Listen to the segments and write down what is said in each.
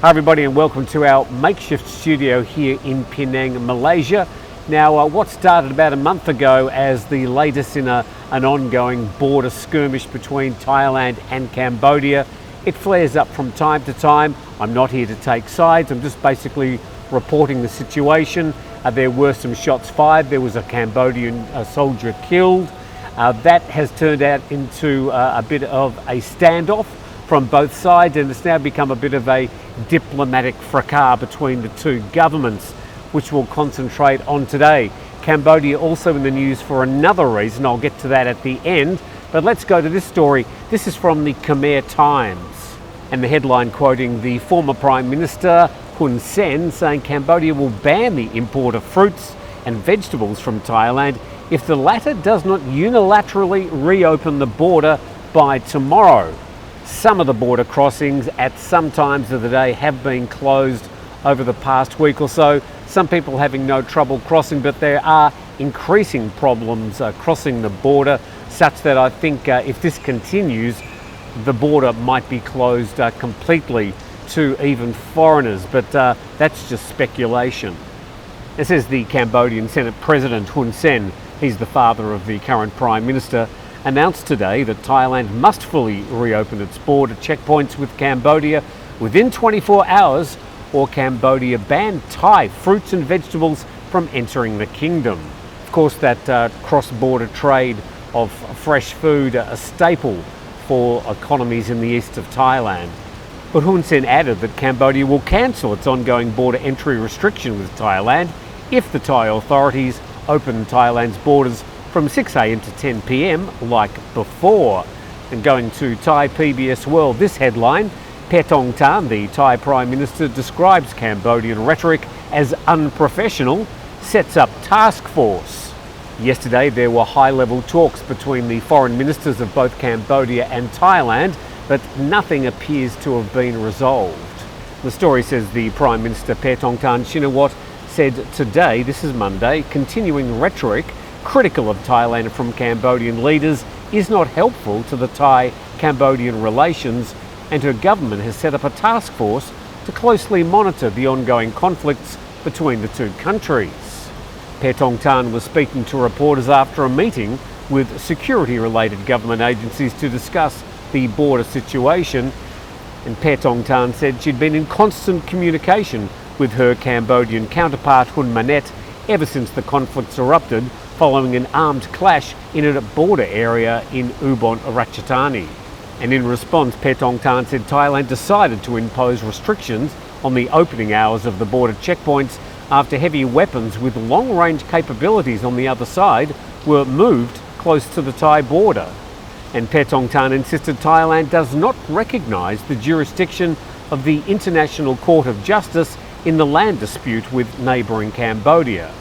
Hi everybody and welcome to our makeshift studio here in Penang, Malaysia. Now what started about a month ago as the latest in an ongoing border skirmish between Thailand and Cambodia, it flares up from time to time. I'm not here to take sides, I'm just basically reporting the situation. There were some shots fired, there was a Cambodian soldier killed. That has turned out into a bit of a standoff from both sides, and it's now become a bit of a diplomatic fracas between the two governments, which we'll concentrate on today. Cambodia also in the news for another reason, I'll get to that at the end, but let's go to this story. This is from the Khmer Times, and the headline quoting the former Prime Minister Hun Sen saying Cambodia will ban the import of fruits and vegetables from Thailand if the latter does not unilaterally reopen the border by tomorrow. Some of the border crossings at some times of the day have been closed over the past week or so. Some people having no trouble crossing, but there are increasing problems crossing the border, such that I think if this continues, the border might be closed completely to even foreigners, but that's just speculation. This is the Cambodian Senate President Hun Sen, he's the father of the current Prime Minister, announced today that Thailand must fully reopen its border checkpoints with Cambodia within 24 hours, or Cambodia ban Thai fruits and vegetables from entering the kingdom. Of course, that cross-border trade of fresh food, a staple for economies in the east of Thailand. But Hun Sen added that Cambodia will cancel its ongoing border entry restriction with Thailand if the Thai authorities open Thailand's borders from 6 a.m. to 10 p.m. like before. And going to Thai PBS World, this headline, Paetongtarn, the Thai Prime Minister, describes Cambodian rhetoric as unprofessional, sets up task force. Yesterday there were high-level talks between the foreign ministers of both Cambodia and Thailand, but nothing appears to have been resolved. The story says the Prime Minister Paetongtarn Shinawatra said today, this is Monday, continuing rhetoric critical of Thailand from Cambodian leaders is not helpful to the Thai-Cambodian relations, and her government has set up a task force to closely monitor the ongoing conflicts between the two countries. Paetongtarn was speaking to reporters after a meeting with security-related government agencies to discuss the border situation, and Paetongtarn said she'd been in constant communication with her Cambodian counterpart Hun Manet ever since the conflicts erupted following an armed clash in a border area in Ubon Ratchathani. And in response, Paetongtarn said Thailand decided to impose restrictions on the opening hours of the border checkpoints after heavy weapons with long-range capabilities on the other side were moved close to the Thai border. And Paetongtarn insisted Thailand does not recognise the jurisdiction of the International Court of Justice in the land dispute with neighbouring Cambodia.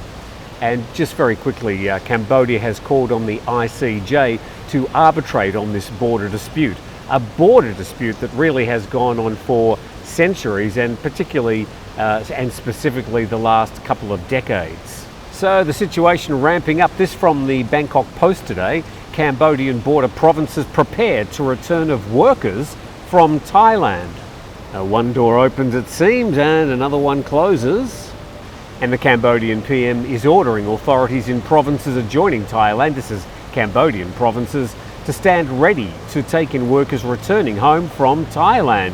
And just very quickly, Cambodia has called on the ICJ to arbitrate on this border dispute, a border dispute that really has gone on for centuries, and particularly and specifically the last couple of decades. So the situation ramping up. This from the Bangkok Post today. Cambodian border provinces prepared to return of workers from Thailand. One door opens, it seems, and another one closes. And the Cambodian PM is ordering authorities in provinces adjoining Thailand, this is Cambodian provinces, to stand ready to take in workers returning home from Thailand.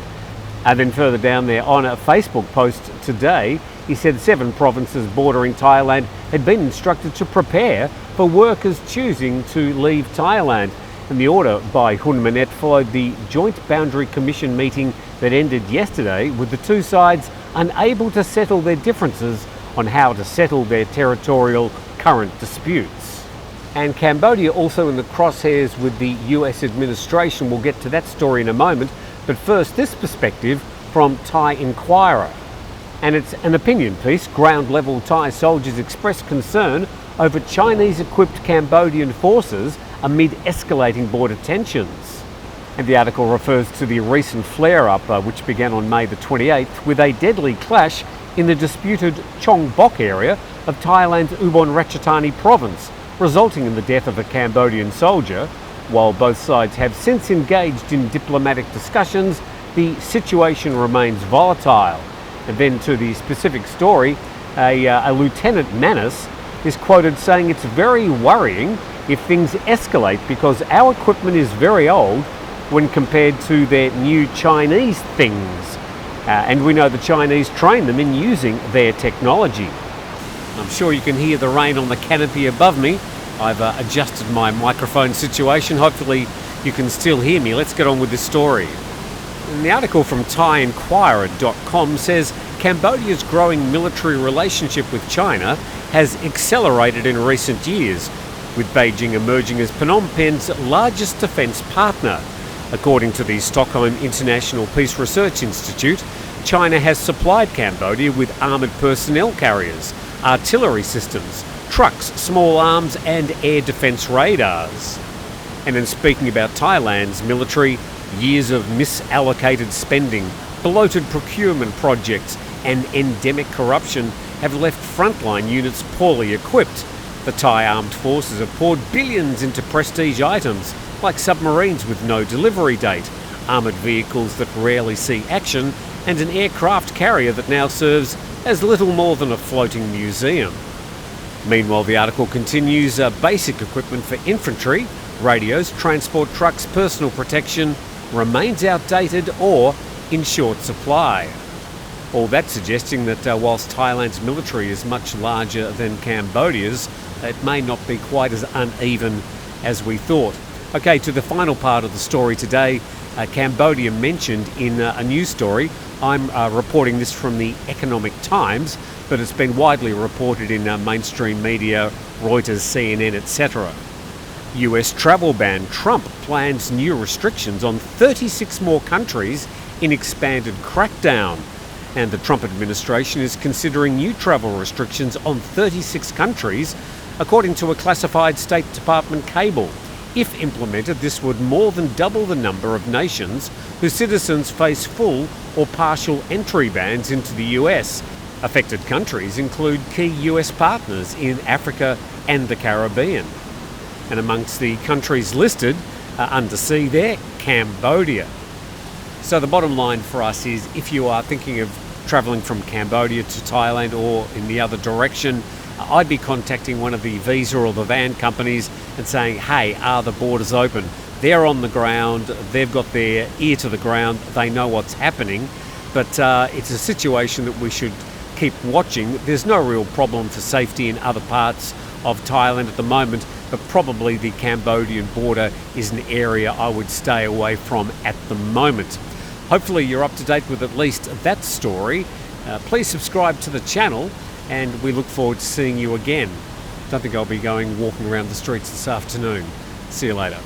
And then further down there, on a Facebook post today, he said 7 provinces bordering Thailand had been instructed to prepare for workers choosing to leave Thailand. And the order by Hun Manet followed the Joint Boundary Commission meeting that ended yesterday, with the two sides unable to settle their differences on how to settle their territorial current disputes. And Cambodia also in the crosshairs with the US administration. We'll get to that story in a moment, but first this perspective from Thai Inquirer. And it's an opinion piece. Ground-level Thai soldiers express concern over Chinese-equipped Cambodian forces amid escalating border tensions. And the article refers to the recent flare-up which began on May the 28th with a deadly clash in the disputed Chong Bok area of Thailand's Ubon Ratchathani province, resulting in the death of a Cambodian soldier. While both sides have since engaged in diplomatic discussions, the situation remains volatile. And then to the specific story, a Lieutenant Manus is quoted saying it's very worrying if things escalate because our equipment is very old when compared to their new Chinese things. And we know the Chinese train them in using their technology. I'm sure you can hear the rain on the canopy above me. I've adjusted my microphone situation. Hopefully you can still hear me. Let's get on with this story. And the article from Thai-Enquirer.com says Cambodia's growing military relationship with China has accelerated in recent years, with Beijing emerging as Phnom Penh's largest defence partner. According to the Stockholm International Peace Research Institute, China has supplied Cambodia with armoured personnel carriers, artillery systems, trucks, small arms and air defence radars. And in speaking about Thailand's military, years of misallocated spending, bloated procurement projects and endemic corruption have left frontline units poorly equipped. The Thai armed forces have poured billions into prestige items like submarines with no delivery date, armoured vehicles that rarely see action, and an aircraft carrier that now serves as little more than a floating museum. Meanwhile, the article continues, basic equipment for infantry, radios, transport trucks, personal protection remains outdated or in short supply. All that suggesting that whilst Thailand's military is much larger than Cambodia's, it may not be quite as uneven as we thought. Okay, to the final part of the story today, Cambodia mentioned in a news story. I'm reporting this from the Economic Times, but it's been widely reported in mainstream media, Reuters, CNN, etc. US travel ban. Trump plans new restrictions on 36 more countries in expanded crackdown. And the Trump administration is considering new travel restrictions on 36 countries, according to a classified State Department cable. If implemented, this would more than double the number of nations whose citizens face full or partial entry bans into the US. Affected countries include key US partners in Africa and the Caribbean. And amongst the countries listed undersea there, Cambodia. So the bottom line for us is, if you are thinking of travelling from Cambodia to Thailand or in the other direction, I'd be contacting one of the visa or the van companies and saying, hey, are the borders open? They're on the ground, they've got their ear to the ground, they know what's happening, but it's a situation that we should keep watching. There's no real problem for safety in other parts of Thailand at the moment, but probably the Cambodian border is an area I would stay away from at the moment. Hopefully you're up to date with at least that story. Please subscribe to the channel, and we look forward to seeing you again. Don't think I'll be walking around the streets this afternoon. See you later.